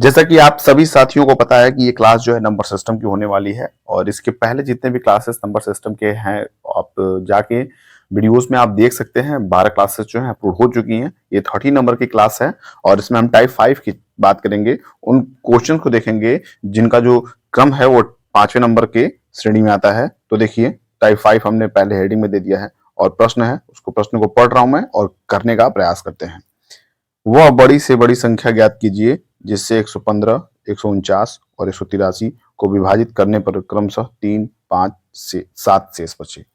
जैसा कि आप सभी साथियों को पता है कि ये क्लास जो है नंबर सिस्टम की होने वाली है और इसके पहले जितने भी क्लासेस नंबर सिस्टम के हैं आप जाके वीडियोस में आप देख सकते हैं। 12 क्लासेस जो हैं अपलोड हो चुकी हैं। ये 30 नंबर की क्लास है और इसमें हम टाइप 5 की बात करेंगे। उन क्वेश्चन को देखेंगे जिनका जो क्रम है वो 5वें नंबर के श्रेणी में आता है। तो देखिए टाइप 5 हमने पहले हेडिंग में दे दिया है और प्रश्न है, उसको प्रश्न को पढ़ रहा हूं मैं और करने का प्रयास करते हैं। वह बड़ी से बड़ी संख्या ज्ञात कीजिए जिससे 115, 149 और 183 को विभाजित करने पर क्रमशः 3, 5 से 7 शेष बचे।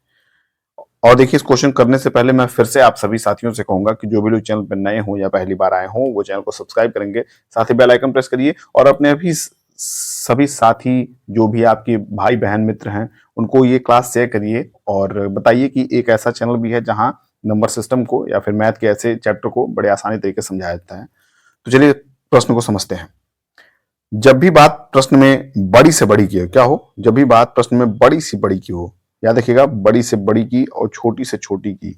और देखिए इस क्वेश्चन करने से पहले मैं फिर से आप सभी साथियों से कहूंगा कि जो भी लोग चैनल पर नए हों या पहली बार आए हों वो चैनल को सब्सक्राइब करेंगे, साथ ही बेल आइकन प्रेस करिए और अपने अभी सभी साथी जो भी आपके भाई बहन मित्र हैं उनको ये क्लास शेयर करिए और बताइए कि एक ऐसा चैनल भी है जहां नंबर सिस्टम को या फिर मैथ के ऐसे चैप्टर को बड़े आसानी तरीके से समझाया जाता है। तो चलिए प्रश्न को समझते हैं। जब भी बात प्रश्न में बड़ी से बड़ी की हो, क्या हो, जब भी बात प्रश्न में बड़ी से बड़ी की हो, याद रखिएगा बड़ी से बड़ी की और छोटी से छोटी की।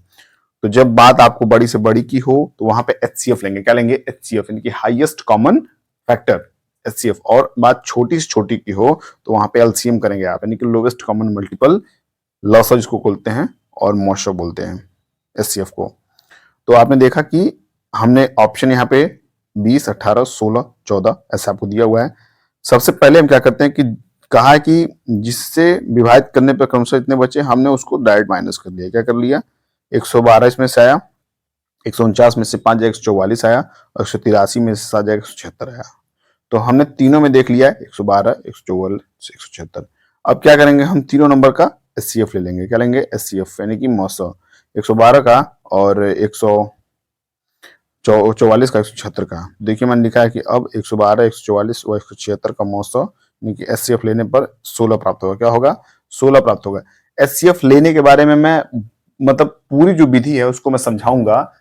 तो जब बात आपको बड़ी से बड़ी की हो तो वहां पे एचसीएफ लेंगे। क्या लेंगे? एचसीएफ यानी कि हाईएस्ट कॉमन फैक्टर, एचसीएफ। और बात छोटी से छोटी की हो तो वहां पे एलसीएम करेंगे आप, यानी कि लोवेस्ट कॉमन मल्टीपल, लॉसर जिसको बोलते हैं और मोशर बोलते हैं एचसीएफ को। तो आपने देखा कि हमने ऑप्शन यहाँ पे 20, 18, 16, 14 ऐसा आपको दिया हुआ है। सबसे पहले हम क्या करते हैं कि कहा है कि जिससे विभाजित करने पर क्रमशः इतने बचे, हमने उसको डायरेक्ट माइनस कर लिया। क्या कर लिया? 112 इसमें से आया, 149 में से 5 जाएगा 144 आया और 183 में से 7 जाएगा 176 आया। तो हमने तीनों में देख लिया 112, 144, 176। अब क्या करेंगे? हम तीनों नंबर का एचसीएफ ले लेंगे। क्या लेंगे? एचसीएफ यानी कि मौसा 112 का और 144 का, 176 का। देखिए मैंने लिखा है कि अब 112, 144 और 176 का मौसा यानी कि एचसीएफ लेने पर 16 प्राप्त होगा। क्या होगा? 16 प्राप्त होगा। एचसीएफ लेने के बारे में मैं मतलब पूरी जो विधि है उसको मैं समझाऊंगा।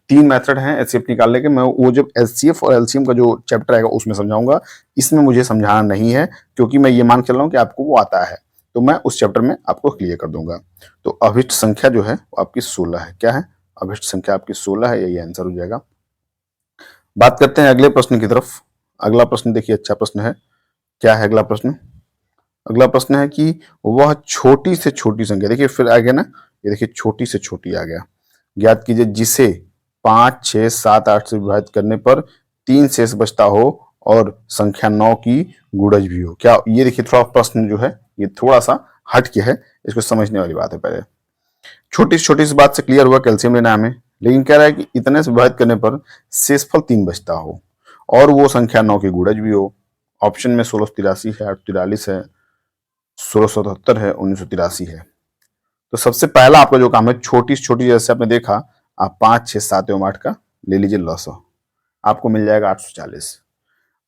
3 मेथड हैं एचसीएफ निकालने के, मैं वो जब एचसीएफ और एलसीएम का जो चैप्टर आएगा उसमें समझाऊंगा। इसमें मुझे समझाना नहीं है क्योंकि मैं ये मान के चल रहा हूँ कि आपको वो आता है, तो मैं उस चैप्टर में आपको क्लियर कर दूंगा। तो अभिष्ट संख्या जो है वो आपकी 16 है। क्या है? अभिष्ट संख्या आपकी 16 है, यही आंसर हो जाएगा। बात करते हैं अगले प्रश्न की तरफ। अगला प्रश्न देखिए अच्छा प्रश्न है। क्या है अगला प्रश्न? अगला प्रश्न है कि वह छोटी से छोटी संख्या, देखिए फिर आ गया ना, ये देखिए छोटी से छोटी आ गया। ज्ञात कीजिए जिसे 5, 6, 7, 8 से विभाजित करने पर 3 शेष बचता हो और संख्या 9 की गुणज भी हो। क्या? ये देखिए थोड़ा प्रश्न जो है ये थोड़ा सा हट के है, इसको समझने वाली बात है। पहले छोटी सी बात से क्लियर हुआ कैल्शियम लेना है हमें, लेकिन कह रहा है कि इतने से विभाजित करने पर शेषफल 3 बचता हो और वो संख्या 9 की गुणज भी हो। ऑप्शन में 1683 है, 843 है, 1677 है, 1983 है। तो सबसे पहला आपका जो काम है छोटी से छोटी, जैसे आपने देखा आप 5, 6, 7 एवं 8 का ले लीजिए लॉस, आपको मिल जाएगा 840।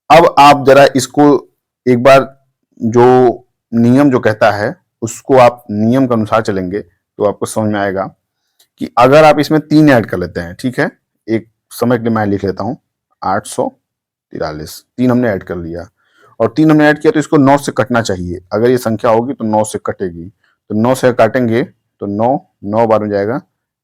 अब आप जरा इसको एक बार जो नियम जो कहता है उसको आप नियम के अनुसार चलेंगे तो आपको समझ में आएगा कि अगर आप इसमें 3 ऐड कर लेते हैं, ठीक है, एक समय के लिए मैं लिख लेता हूं 843, 3 हमने ऐड कर लिया और 3 हमने ऐड किया तो इसको 9 से कटना चाहिए। अगर ये संख्या होगी तो 9 से कटेगी, तो 9 से काटेंगे तो 9, 9 बार हो जाएगा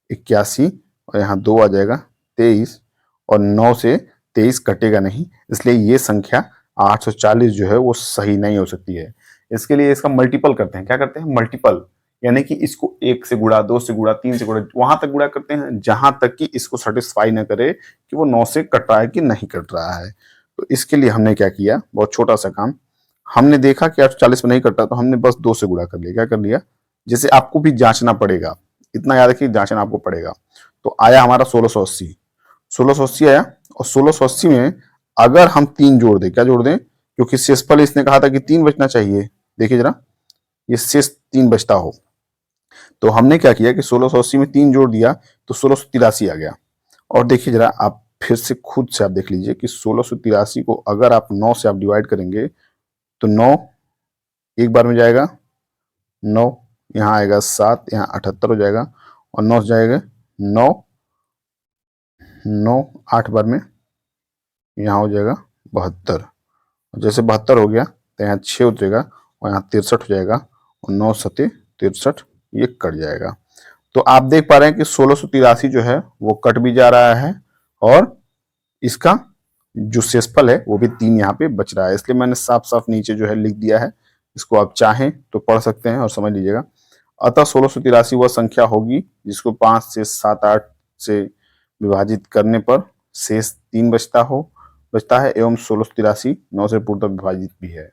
81 और यहाँ 2 आ जाएगा 23 और 9 से 23 कटेगा नहीं, इसलिए ये संख्या 840 जो है वो सही नहीं हो सकती है। इसके लिए इसका मल्टीपल करते हैं। क्या करते हैं? मल्टीपल, यानी कि इसको 1 से गुणा, 2 से गुणा, 3 से गुणा, वहां तक गुणा करते हैं जहां तक कि इसको सेटिस्फाई न करे कि वो 9 से कट रहा है कि नहीं कट रहा है। तो इसके लिए हमने क्या किया, बहुत छोटा सा काम, हमने देखा कि 840 में नहीं कट रहा तो हमने बस 2 से गुणा कर लिया। क्या कर लिया? जैसे आपको भी जांचना पड़ेगा, इतना याद रखिए जांचना आपको पड़ेगा। तो आया हमारा 1680, 1680 आया और 1680 में अगर हम 3 जोड़ दें, क्या जोड़ दें, क्योंकि शेषफल इसने कहा था कि 3 बचना चाहिए। देखिए जरा ये शेष 3 बचता हो, तो हमने क्या किया कि 1680 में 3 जोड़ दिया तो 1683 आ गया। और देखिए जरा आप फिर से खुद से आप देख लीजिए कि 1683 को अगर आप 9 से आप डिवाइड करेंगे तो 9 एक बार में जाएगा 9, यहाँ आएगा 7, यहाँ 78 हो जाएगा और 9 जाएगा 9, 9 8 बार में यहाँ हो जाएगा 72। जैसे 72 हो गया तो यहाँ 6 उतरेगा और यहाँ 63 हो जाएगा और 9 सत्ते 63, ये कट जाएगा। तो आप देख पा रहे हैं कि 1683 जो है वो कट भी जा रहा है और इसका जो शेषफल है वो भी 3 यहाँ पे बच रहा है, इसलिए मैंने साफ साफ नीचे जो है लिख दिया है। इसको आप चाहें तो पढ़ सकते हैं और समझ लीजिएगा। अतः 1683 वह संख्या होगी जिसको 5 से 7 8 से विभाजित करने पर शेष 3 बचता है एवं 1683 9 से पूर्णतः विभाजित भी है।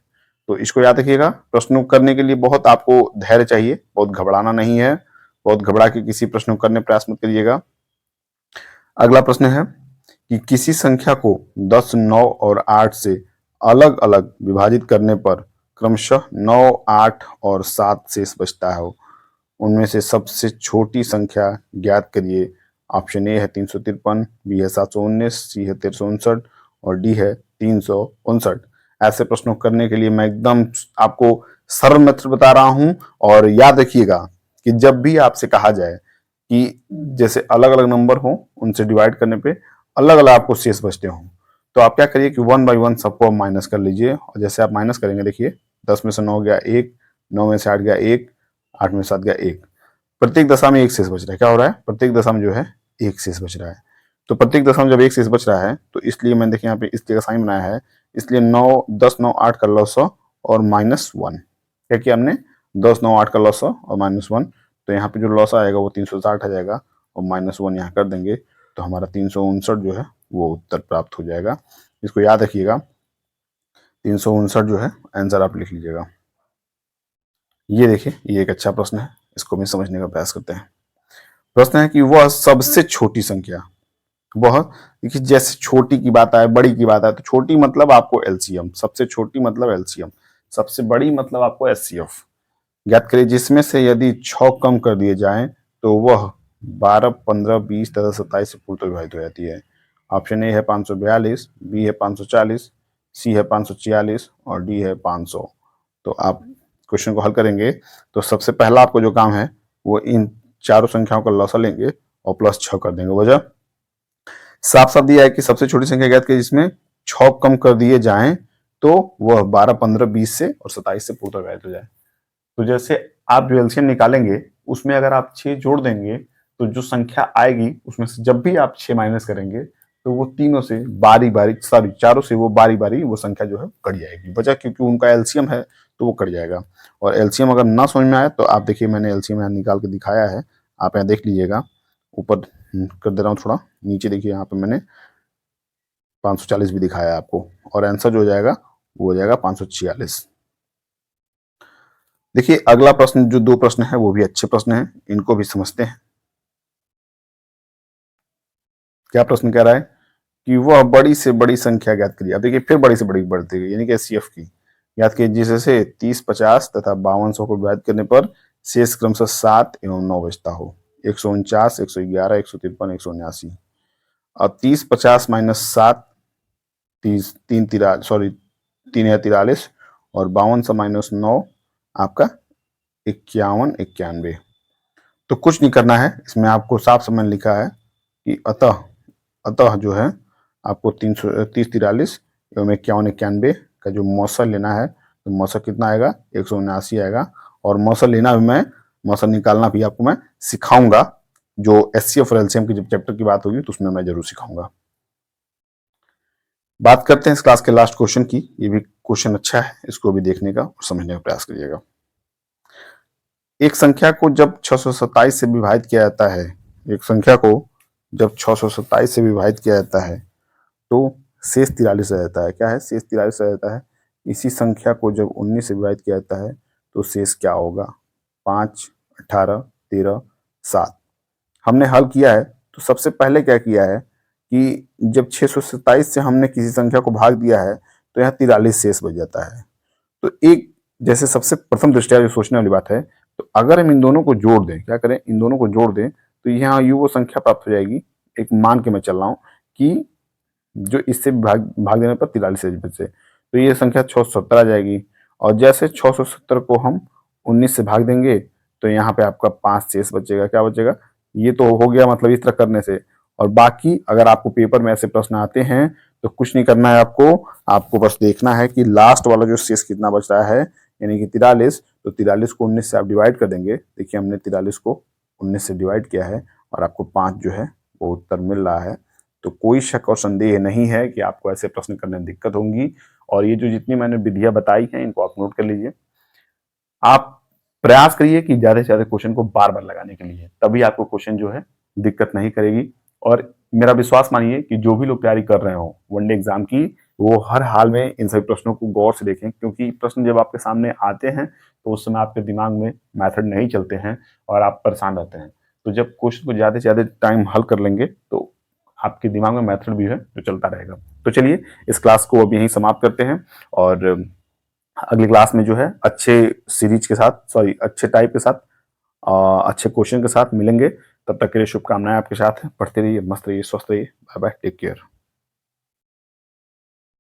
तो इसको याद रखिएगा। प्रश्नों करने के लिए बहुत आपको धैर्य चाहिए, बहुत घबराना नहीं है, बहुत घबरा के किसी प्रश्न को करने प्रयास मत करिएगा। अगला प्रश्न है कि किसी संख्या को 10, 9 और 8 से अलग अलग विभाजित करने पर क्रमशः 9, 8 और 7 शेष बचता है, उनमें से सबसे छोटी संख्या ज्ञात करिए। ऑप्शन ए है 353, बी है 719, सी है 1359 और डी है 359। ऐसे प्रश्नों करने के लिए मैं एकदम आपको सरल मेथड बता रहा हूं। और याद रखिएगा कि जब भी आपसे कहा जाए कि जैसे अलग अलग नंबर हो उनसे डिवाइड करने पे अलग अलग आपको शेष बचते हों, तो आप क्या करिए कि 1 बाई 1 सबको माइनस कर लीजिए। और जैसे आप माइनस करेंगे, देखिए 10 में से 9 गया 1, 9 में से 8 गया 1, 8 में से 7 गया 1। प्रत्येक दशा में एक शेष बच रहा है। क्या हो रहा है? प्रत्येक दशा में जो है एक शेष बच रहा है। तो प्रत्येक दशा में जब एक शेष बच रहा है तो इसलिए मैंने देखिए यहाँ पे इस जगह साइन बनाया है। इसलिए 9, 10, 9, 8 का लॉसो और -1। क्या किया हमने? 10, 9, 8 का लॉसो और -1। तो यहाँ पे जो लॉस आएगा वो 360 आ जाएगा और -1 यहाँ कर देंगे तो हमारा 359 जो है वो उत्तर प्राप्त हो जाएगा। इसको याद रखिएगा, 359 जो है आंसर आप लिख लीजिएगा। ये देखिए, ये एक अच्छा प्रश्न है, इसको भी समझने का प्रयास करते हैं। प्रश्न है कि वह सबसे छोटी संख्या, वह देखिए जैसे छोटी की बात आए, बड़ी की बात आए, तो छोटी मतलब आपको एलसीएम, सबसे छोटी मतलब एलसीएम, सबसे बड़ी मतलब आपको एचसीएफ ज्ञात करिए, जिसमें से यदि 6 कम कर दिए जाएं तो वह 12, 15, 20 तथा 27 से पूर्णतः विभाजित हो जाती है। ऑप्शन ए है 542, बी है 540, सी है 546 और डी है 500। तो आप क्वेश्चन को हल करेंगे तो सबसे पहला आपको जो काम है वो इन चारों संख्याओं का लॉसा लेंगे और +6 कर देंगे। वजह साफ साफ दिया है कि सबसे छोटी संख्या ज्ञात करिए जिसमें 6 कम कर दिए जाएं तो वह 12, 15, 20 से और 27 से पूर्णतः विभाजित हो जाए। तो जैसे आप जो एलसीएम निकालेंगे उसमें अगर आप 6 जोड़ देंगे तो जो संख्या आएगी उसमें से जब भी आप 6 माइनस करेंगे तो वो तीनों से बारी बारी, सॉरी चारों से वो बारी बारी वो संख्या जो है कट जाएगी। वजह क्योंकि उनका एलसीएम है तो वो कट जाएगा। और एलसीएम अगर ना समझ में आए तो आप देखिए, मैंने एलसीएम यहाँ निकाल के दिखाया है, आप यहाँ देख लीजिएगा। ऊपर कर दे रहा हूँ थोड़ा, नीचे देखिए यहाँ पे मैंने 540 भी दिखाया है आपको, और आंसर जो हो जाएगा वो हो जाएगा 546। देखिए अगला प्रश्न, जो 2 प्रश्न है वो भी अच्छे प्रश्न हैं, इनको भी समझते हैं। क्या प्रश्न कह रहा है कि वह बड़ी से बड़ी संख्या ज्ञात करिए। अब देखिए फिर बड़ी से बड़ी बढ़ती गई, यानी कि एचसीएफ की याद कीजिए, जिससे 30, 50 तथा 5200 को विभाजित करने पर शेष क्रमशः 7 एवं 9 बचता हो। 149, 111, 153, 179। अब 30, 50 माइनस 7, 30, 3 है 43 और 5200 माइनस 9 आपका 51, 91। तो कुछ नहीं करना है इसमें, आपको साफ समझ लिखा है कि अतः अतः जो है आपको 330, 43 एवं 51, 91 का जो मौसल लेना है, तो मौसल कितना आएगा? 179 आएगा। और मौसल लेना भी मैं, मौसल निकालना भी आपको मैं सिखाऊंगा। जो एचसीएफ और एलसीएम की जब चैप्टर की बात होगी तो उसमें मैं जरूर सिखाऊंगा। बात करते हैं इस क्लास के लास्ट क्वेश्चन की। ये भी क्वेश्चन अच्छा है, इसको भी देखने का और समझने का प्रयास करिएगा। एक संख्या को जब 627 से विभाजित किया जाता है, एक संख्या को जब 627 से विभाजित किया जाता है तो शेष 43 रह जाता है। क्या है? शेष 43 रह जाता है। इसी संख्या को जब 19 से विभाजित किया जाता है तो शेष क्या होगा? 5, 18, 13, 7। हमने हल किया है तो सबसे पहले क्या किया है कि जब 627 से हमने किसी संख्या को भाग दिया है तो यहाँ 43 शेष बच जाता है। तो एक जैसे सबसे प्रथम दृष्टया जो सोचने वाली बात है, तो अगर हम इन दोनों को जोड़ दें, क्या करें, इन दोनों को जोड़ दें तो यहाँ ये वो संख्या प्राप्त हो जाएगी। एक मान के मैं चल रहा हूँ कि जो इससे भाग देने पर 43 शेष बचे, तो ये संख्या 670 आ जाएगी। और जैसे 670 को हम 19 से भाग देंगे तो यहाँ पे आपका 5 शेष बचेगा। क्या बचेगा? ये तो हो गया मतलब इस तरह करने से। और बाकी अगर आपको पेपर में ऐसे प्रश्न आते हैं तो कुछ नहीं करना है, आपको बस देखना है कि लास्ट वाला जो शेष कितना बच रहा है, यानी कि 43। तो 43 को 19 से आप डिवाइड कर देंगे। देखिए हमने 43 को 19 से डिवाइड किया है और आपको 5 जो है वो उत्तर मिल रहा है। तो कोई शक और संदेह नहीं है कि आपको ऐसे प्रश्न करने में दिक्कत होंगी। और ये जो जितनी मैंने विधियां बताई हैं इनको आप नोट कर लीजिए। आप प्रयास करिए कि ज्यादा से ज्यादा क्वेश्चन को बार बार लगाने के लिए, तभी आपको क्वेश्चन जो है दिक्कत नहीं करेगी। और मेरा विश्वास मानिए कि जो भी लोग तैयारी कर रहे हो वनडे एग्जाम की, वो हर हाल में इन सभी प्रश्नों को गौर से देखें, क्योंकि प्रश्न जब आपके सामने आते हैं तो उस समय आपके दिमाग में मैथड नहीं चलते हैं और आप परेशान रहते हैं। तो जब क्वेश्चन को ज्यादा से ज्यादा टाइम हल कर लेंगे तो आपके दिमाग में मैथड भी है जो चलता रहेगा। तो चलिए इस क्लास को अब यहीं समाप्त करते हैं, और अगली क्लास में जो है अच्छे सीरीज के साथ, सॉरी अच्छे टाइप के साथ, अच्छे क्वेश्चन के साथ मिलेंगे। तब तक के लिए शुभकामनाएं आपके साथ हैं। पढ़ते रहिए, मस्त रहिए, स्वस्थ रहिए। Bye bye, take care.